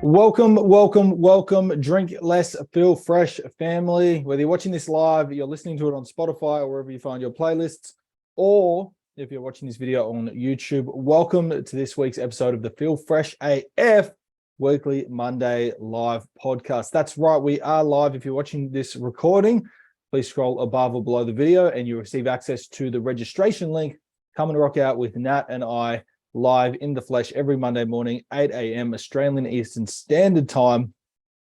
Welcome. Drink less, feel fresh, family. Whether you're watching this live, you're listening to it on Spotify or wherever you find your playlists, or if you're watching this video on YouTube, welcome to this week's episode of the Feel Fresh AF weekly Monday live podcast. That's right, we are live. If you're watching this recording, please scroll above or below the video and you'll receive access to the registration link. Come and rock out with Nat and I live in the flesh every Monday morning, 8 a.m. Australian Eastern Standard Time.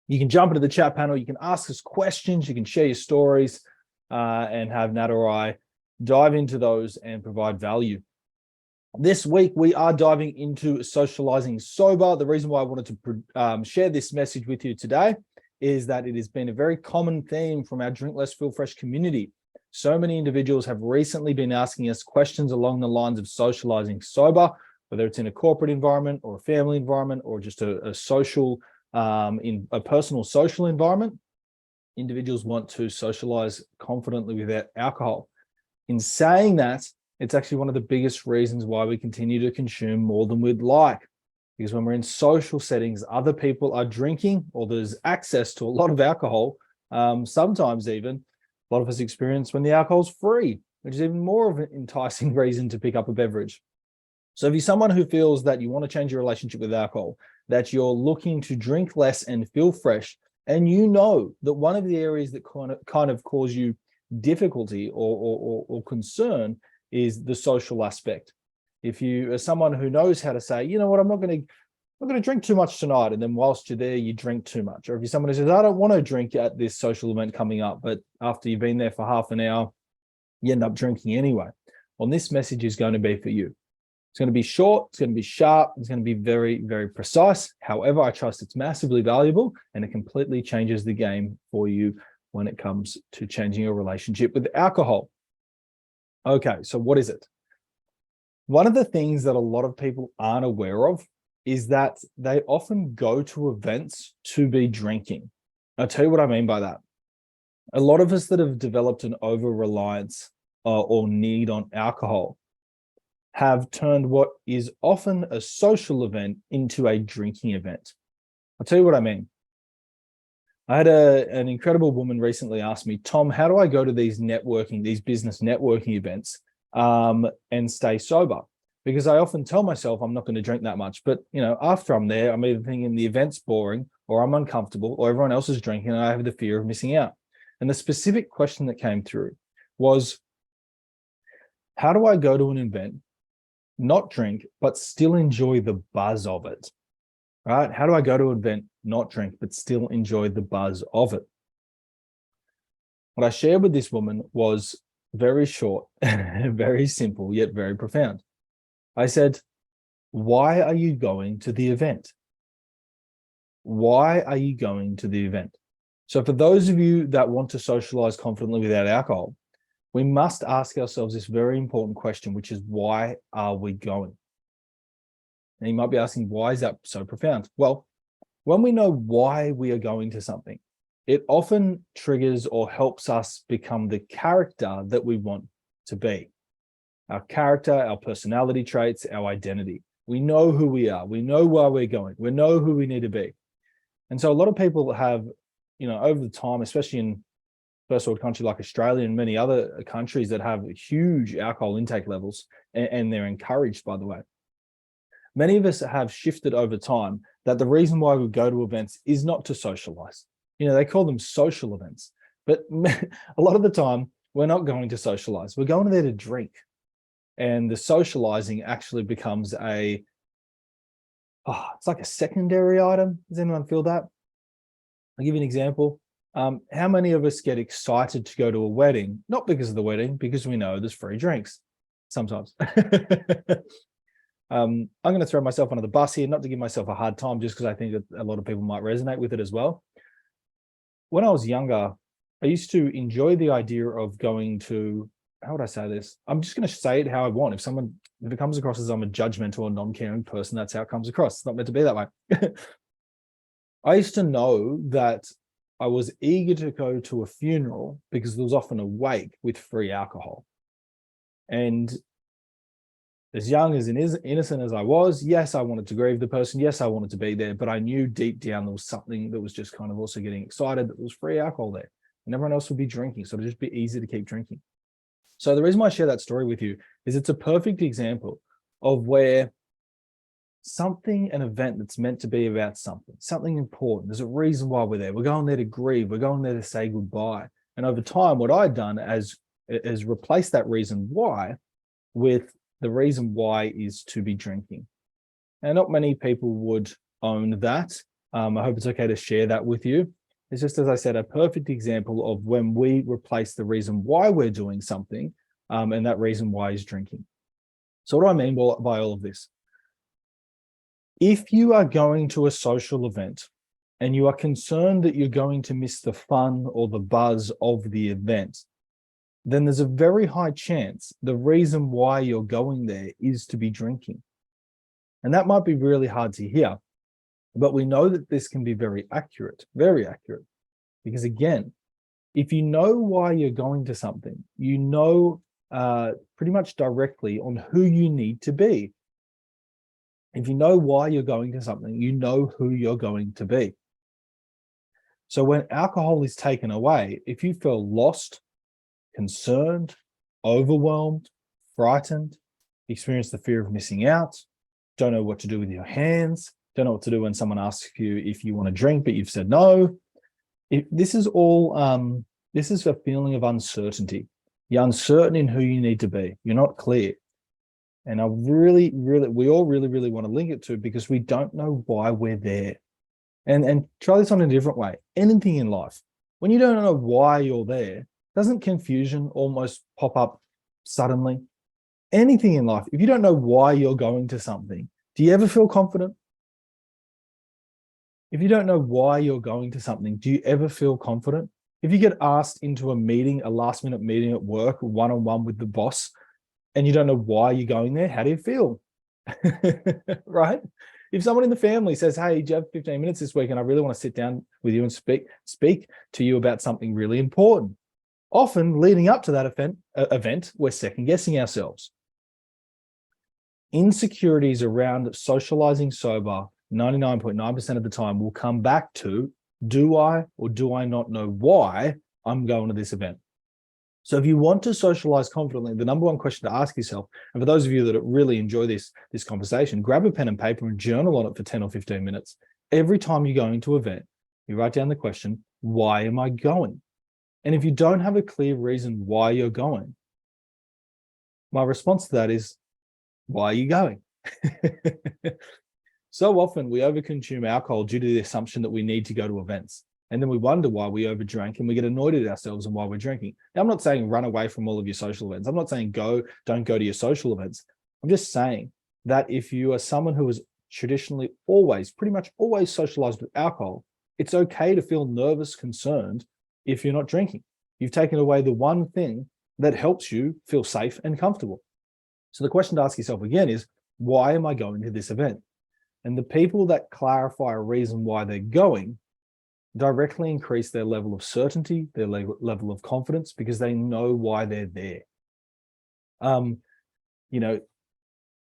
You can jump into the chat panel. You can ask us questions. You can share your stories and have Nat or I dive into those and provide value. This week, we are diving into socializing sober. The reason why I wanted to share this message with you today is that it has been a very common theme from our Drink Less, Feel Fresh community. So many individuals have recently been asking us questions along the lines of socializing sober, whether it's in a corporate environment or a family environment or just a social, in a personal social environment. Individuals want to socialize confidently without alcohol. In saying that, it's actually one of the biggest reasons why we continue to consume more than we'd like. Because when we're in social settings, other people are drinking or there's access to a lot of alcohol. Sometimes even a lot of us experience when the alcohol's free, which is even more of an enticing reason to pick up a beverage. So if you're someone who feels that you want to change your relationship with alcohol, that you're looking to drink less and feel fresh, and you know that one of the areas that kind of cause you difficulty or concern is the social aspect. If you are someone who knows how to say, you know what, I'm not going to drink too much tonight, and then whilst you're there, you drink too much. Or if you're someone who says, I don't want to drink at this social event coming up, but after you've been there for half an hour, you end up drinking anyway. Well, this message is going to be for you. It's going to be short, it's going to be sharp, it's going to be very, very precise. However, I trust it's massively valuable and it completely changes the game for you when it comes to changing your relationship with alcohol. Okay, so what is it? One of the things that a lot of people aren't aware of is that they often go to events to be drinking. I'll tell you what I mean by that. A lot of us that have developed an over-reliance or need on alcohol have turned what is often a social event into a drinking event. I'll tell you what I mean. I had an incredible woman recently ask me, Tom, how do I go to these business networking events and stay sober? Because I often tell myself I'm not going to drink that much, but after I'm there, I'm either thinking the event's boring or I'm uncomfortable or everyone else is drinking and I have the fear of missing out. And the specific question that came through was, how do I go to an event, not drink, but still enjoy the buzz of it, right? How do I go to an event, not drink, but still enjoy the buzz of it? What I shared with this woman was very short, very simple, yet very profound. I said, why are you going to the event? Why are you going to the event? So for those of you that want to socialize confidently without alcohol, we must ask ourselves this very important question, which is, why are we going? And you might be asking, why is that so profound? Well, when we know why we are going to something, it often triggers or helps us become the character that we want to be. Our character, our personality traits, our identity. We know who we are. We know why we're going. We know who we need to be. And so a lot of people have, over the time, especially in first world country like Australia and many other countries that have huge alcohol intake levels, and they're encouraged, by the way. Many of us have shifted over time that the reason why we go to events is not to socialize. They call them social events, but a lot of the time we're not going to socialize. We're going there to drink. And the socializing actually becomes it's like a secondary item. Does anyone feel that? I'll give you an example. How many of us get excited to go to a wedding? Not because of the wedding, because we know there's free drinks sometimes. I'm going to throw myself under the bus here, not to give myself a hard time, just because I think that a lot of people might resonate with it as well. When I was younger, I used to enjoy the idea of going to, how would I say this? I'm just going to say it how I want. If it comes across as I'm a judgmental or non-caring person, that's how it comes across. It's not meant to be that way. I used to know that I was eager to go to a funeral because there was often a wake with free alcohol. And as young, as innocent as I was, yes, I wanted to grieve the person. Yes, I wanted to be there, but I knew deep down there was something that was just kind of also getting excited, that there was free alcohol there and everyone else would be drinking. So it'd just be easy to keep drinking. So the reason why I share that story with you is it's a perfect example of where an event that's meant to be about something important. There's a reason why we're there. We're going there to grieve. We're going there to say goodbye. And over time, what I'd done is replace that reason why with the reason why is to be drinking. And not many people would own that. I hope it's okay to share that with you. It's just, as I said, a perfect example of when we replace the reason why we're doing something, and that reason why is drinking. So what do I mean by all of this? If you are going to a social event and you are concerned that you're going to miss the fun or the buzz of the event, then there's a very high chance the reason why you're going there is to be drinking. And that might be really hard to hear, but we know that this can be very accurate, because again, if you know why you're going to something, you know pretty much directly on who you need to be. If you know why you're going to something, you know who you're going to be. So when alcohol is taken away, if you feel lost, concerned, overwhelmed, frightened, experience the fear of missing out, don't know what to do with your hands, don't know what to do when someone asks you if you want to drink, but you've said no. This is a feeling of uncertainty. You're uncertain in who you need to be. You're not clear. And we all really want to link it to, because we don't know why we're there. And try this on a different way. Anything in life, when you don't know why you're there, doesn't confusion almost pop up suddenly? Anything in life, if you don't know why you're going to something, do you ever feel confident? If you don't know why you're going to something, do you ever feel confident? If you get asked into a meeting, a last-minute meeting at work, one-on-one with the boss, and you don't know why you're going there, how do you feel? Right? If someone in the family says, hey, do you have 15 minutes this week and I really want to sit down with you and speak to you about something really important. Often leading up to that event, we're second-guessing ourselves. Insecurities around socializing sober 99.9% of the time will come back to, do I or do I not know why I'm going to this event? So if you want to socialize confidently, the number one question to ask yourself, and for those of you that really enjoy this conversation, grab a pen and paper and journal on it for 10 or 15 minutes. Every time you're going to an event, you write down the question, why am I going? And if you don't have a clear reason why you're going, my response to that is, why are you going? So often we overconsume alcohol due to the assumption that we need to go to events. And then we wonder why we overdrank and we get annoyed at ourselves and why we're drinking. Now, I'm not saying run away from all of your social events. I'm not saying don't go to your social events. I'm just saying that if you are someone who has traditionally pretty much always socialized with alcohol, it's okay to feel nervous, concerned if you're not drinking. You've taken away the one thing that helps you feel safe and comfortable. So the question to ask yourself again is, why am I going to this event? And the people that clarify a reason why they're going directly increase their level of certainty, their level of confidence, because they know why they're there.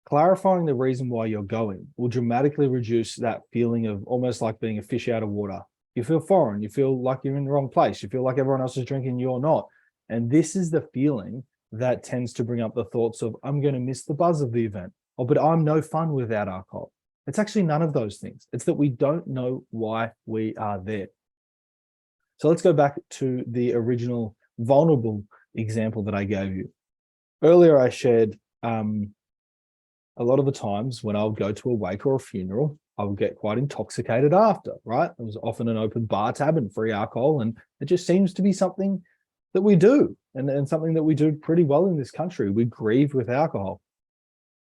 Clarifying the reason why you're going will dramatically reduce that feeling of almost like being a fish out of water. You feel foreign, you feel like you're in the wrong place, you feel like everyone else is drinking, you're not. And this is the feeling that tends to bring up the thoughts of, I'm going to miss the buzz of the event, but I'm no fun without alcohol. It's actually none of those things. It's that we don't know why we are there. So let's go back to the original vulnerable example that I gave you. Earlier, I shared a lot of the times when I would go to a wake or a funeral, I would get quite intoxicated after, right? It was often an open bar tab and free alcohol, and it just seems to be something that we do, and something that we do pretty well in this country. We grieve with alcohol.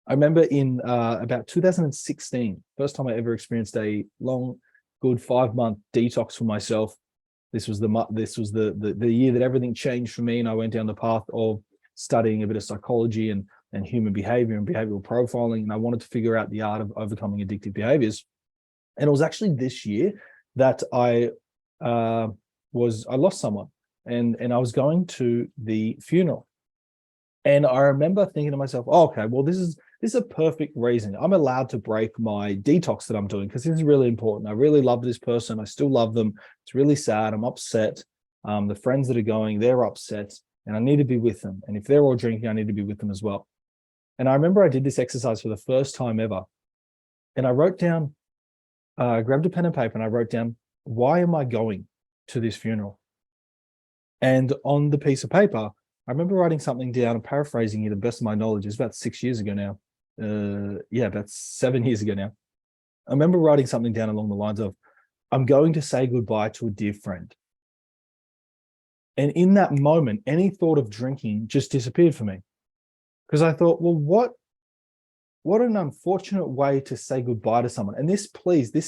I remember in about 2016, first time I ever experienced a long, good 5-month detox for myself. This was the year that everything changed for me, and I went down the path of studying a bit of psychology and human behavior and behavioral profiling, and I wanted to figure out the art of overcoming addictive behaviors. And it was actually this year that I lost someone, and I was going to the funeral. And I remember thinking to myself, oh, okay, well, this is This is a perfect reason. I'm allowed to break my detox that I'm doing because this is really important. I really love this person. I still love them. It's really sad. I'm upset. The friends that are going, they're upset, and I need to be with them. And if they're all drinking, I need to be with them as well. And I remember I did this exercise for the first time ever. And I wrote down, I grabbed a pen and paper and I wrote down, why am I going to this funeral? And on the piece of paper, I remember writing something down and paraphrasing it to the best of my knowledge. It's about 6 years ago now. About 7 years ago now. I remember writing something down along the lines of, I'm going to say goodbye to a dear friend. And in that moment, any thought of drinking just disappeared for me. Because I thought, well, what an unfortunate way to say goodbye to someone. And this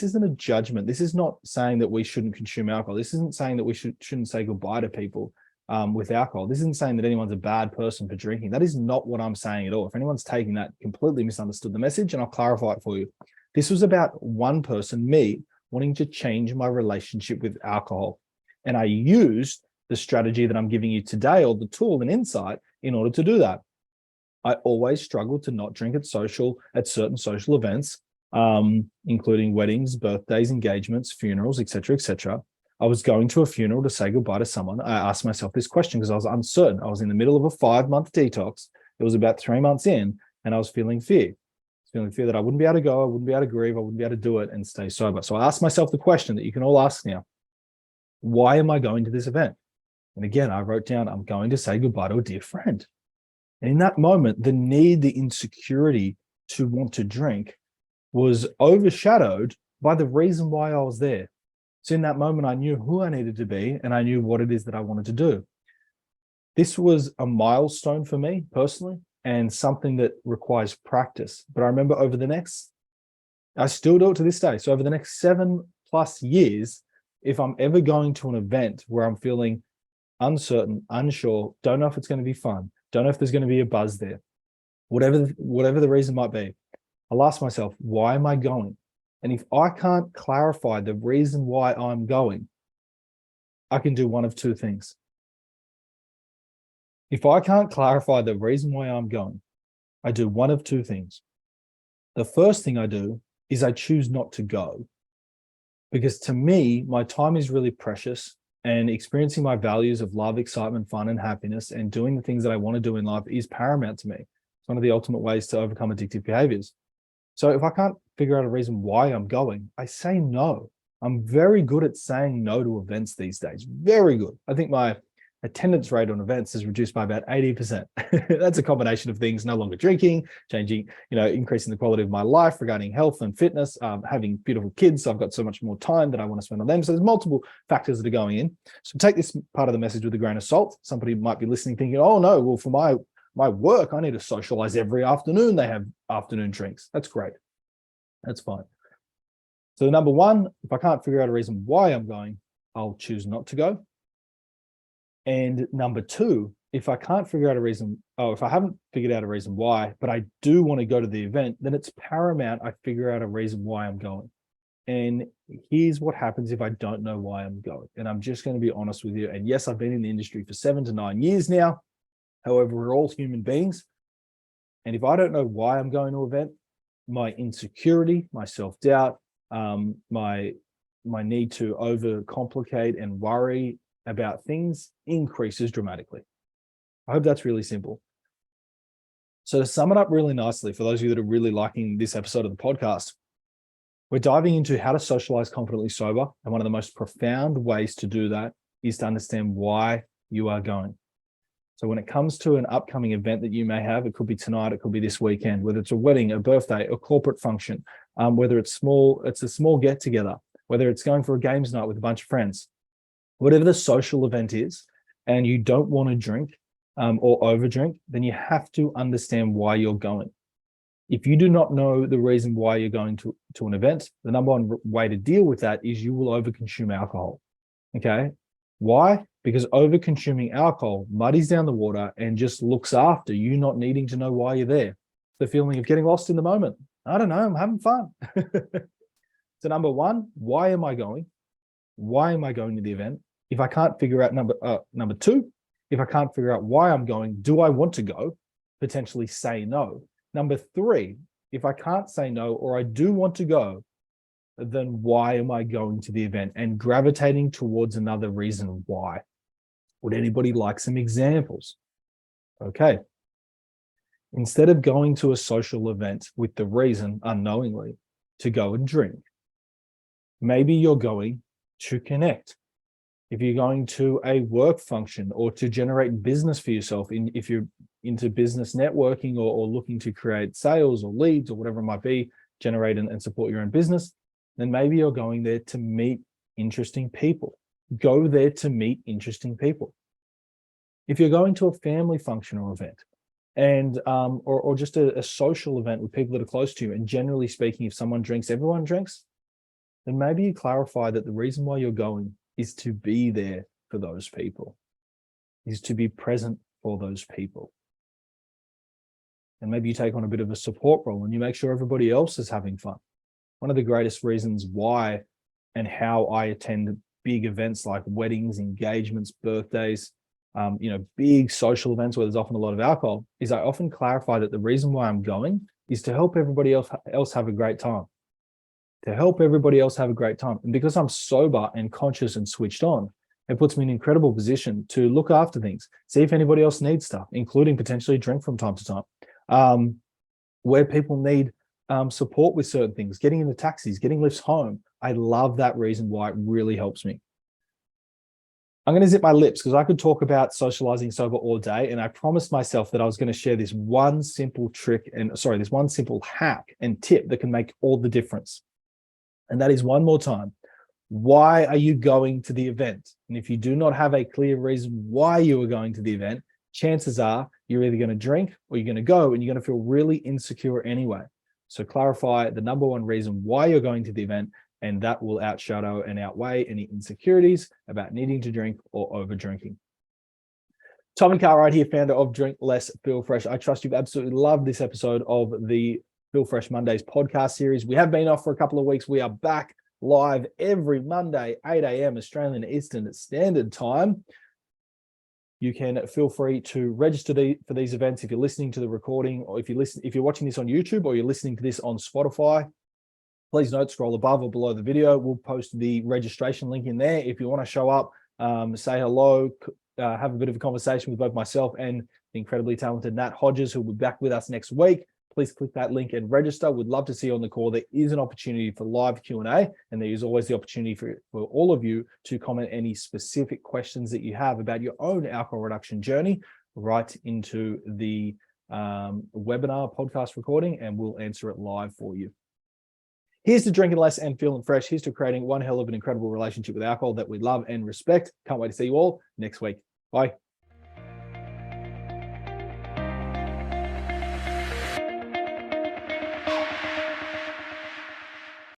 isn't a judgment. This is not saying that we shouldn't consume alcohol. This isn't saying that we shouldn't say goodbye to people with alcohol. This isn't saying that anyone's a bad person for drinking. That is not what I'm saying at all. If anyone's taking that, completely misunderstood the message, and I'll clarify it for you. This was about one person, me, wanting to change my relationship with alcohol. And I used the strategy that I'm giving you today, or the tool and insight, in order to do that. I always struggled to not drink at certain social events, including weddings, birthdays, engagements, funerals, etc., etc. I was going to a funeral to say goodbye to someone. I asked myself this question because I was uncertain. I was in the middle of a 5-month detox. It was about 3 months in, and I was feeling fear. Feeling fear that I wouldn't be able to go, I wouldn't be able to grieve, I wouldn't be able to do it and stay sober. So I asked myself the question that you can all ask now. Why am I going to this event? And again, I wrote down, I'm going to say goodbye to a dear friend. And in that moment, the need, the insecurity to want to drink was overshadowed by the reason why I was there. So in that moment, I knew who I needed to be, and I knew what it is that I wanted to do. This was a milestone for me personally, and something that requires practice. But I remember I still do it to this day. So over the next 7+ years, if I'm ever going to an event where I'm feeling uncertain, unsure, don't know if it's going to be fun, don't know if there's going to be a buzz there, whatever the reason might be, I'll ask myself, why am I going? And if I can't clarify the reason why I'm going, I can do one of two things. If I can't clarify the reason why I'm going, I do one of two things. The first thing I do is I choose not to go. Because to me, my time is really precious, and experiencing my values of love, excitement, fun, and happiness, and doing the things that I want to do in life is paramount to me. It's one of the ultimate ways to overcome addictive behaviors. So if I can't figure out a reason why I'm going, I say no. I'm very good at saying no to events these days. Very good. I think my attendance rate on events is reduced by about 80%. That's a combination of things: no longer drinking, changing, increasing the quality of my life regarding health and fitness, having beautiful kids. So I've got so much more time that I want to spend on them. So there's multiple factors that are going in. So take this part of the message with a grain of salt. Somebody might be listening thinking, oh no, well, for my work, I need to socialize every afternoon. They have afternoon drinks. That's great. That's fine. So number one, if I can't figure out a reason why I'm going, I'll choose not to go. And number two, if I can't figure out a reason, if I haven't figured out a reason why, but I do want to go to the event, then it's paramount I figure out a reason why I'm going. And here's what happens if I don't know why I'm going. And I'm just going to be honest with you. And yes, I've been in the industry for 7 to 9 years now. However, we're all human beings. And if I don't know why I'm going to an event, my insecurity, my self-doubt, my need to overcomplicate and worry about things increases dramatically. I hope that's really simple. So to sum it up really nicely, for those of you that are really liking this episode of the podcast, we're diving into how to socialize confidently sober. And one of the most profound ways to do that is to understand why you are going. So when it comes to an upcoming event that you may have, it could be tonight, it could be this weekend, whether it's a wedding, a birthday, a corporate function, whether it's a small get together, whether it's going for a games night with a bunch of friends, whatever the social event is, and you don't want to drink or overdrink, then you have to understand why you're going. If you do not know the reason why you're going to an event, the number one way to deal with that is you will overconsume alcohol. Okay? Why? Because overconsuming alcohol muddies down the water and just looks after you not needing to know why you're there. The feeling of getting lost in the moment. I don't know, I'm having fun. So number one, why am I going? Why am I going to the event? If I can't figure out number two, if I can't figure out why I'm going, do I want to go? Potentially say no. Number three, if I can't say no or I do want to go, then why am I going to the event? And gravitating towards another reason why. Would anybody like some examples? Okay. Instead of going to a social event with the reason, unknowingly, to go and drink, maybe you're going to connect. If you're going to a work function or to generate business for yourself, if you're into business networking or looking to create sales or leads or whatever it might be, generate and support your own business, then maybe you're going there to meet interesting people. Go there to meet interesting people. If you're going to a family function or event, and or just a social event with people that are close to you, and generally speaking, if someone drinks, everyone drinks, then maybe you clarify that the reason why you're going is to be there for those people, is to be present for those people. And maybe you take on a bit of a support role and you make sure everybody else is having fun. One of the greatest reasons why and how I attend big events like weddings, engagements, birthdays, big social events where there's often a lot of alcohol, is I often clarify that the reason why I'm going is to help everybody else have a great time. To help everybody else have a great time. And because I'm sober and conscious and switched on, it puts me in an incredible position to look after things, see if anybody else needs stuff, including potentially drink from time to time, where people need support with certain things, getting into taxis, getting lifts home. I love that reason why it really helps me. I'm going to zip my lips because I could talk about socializing sober all day. And I promised myself that I was going to share this one simple trick this one simple hack and tip that can make all the difference. And that is, one more time, why are you going to the event? And if you do not have a clear reason why you are going to the event, chances are you're either going to drink or you're going to go and you're going to feel really insecure anyway. So clarify the number one reason why you're going to the event, and that will outshadow and outweigh any insecurities about needing to drink or over drinking. Tommy Cartwright here, founder of Drink Less, Feel Fresh. I trust you've absolutely loved this episode of the Feel Fresh Mondays podcast series. We have been off for a couple of weeks. We are back live every Monday, 8 a.m. Australian Eastern Standard Time. You can feel free to register for these events if you're listening to the recording, or if you're watching this on YouTube or you're listening to this on Spotify. Please note, scroll above or below the video. We'll post the registration link in there. If you want to show up, say hello, have a bit of a conversation with both myself and the incredibly talented Nat Hodges, who will be back with us next week. Please click that link and register. We'd love to see you on the call. There is an opportunity for live Q&A, and there is always the opportunity for all of you to comment any specific questions that you have about your own alcohol reduction journey right into the webinar podcast recording, and we'll answer it live for you. Here's to drinking less and feeling fresh. Here's to creating one hell of an incredible relationship with alcohol that we love and respect. Can't wait to see you all next week. Bye.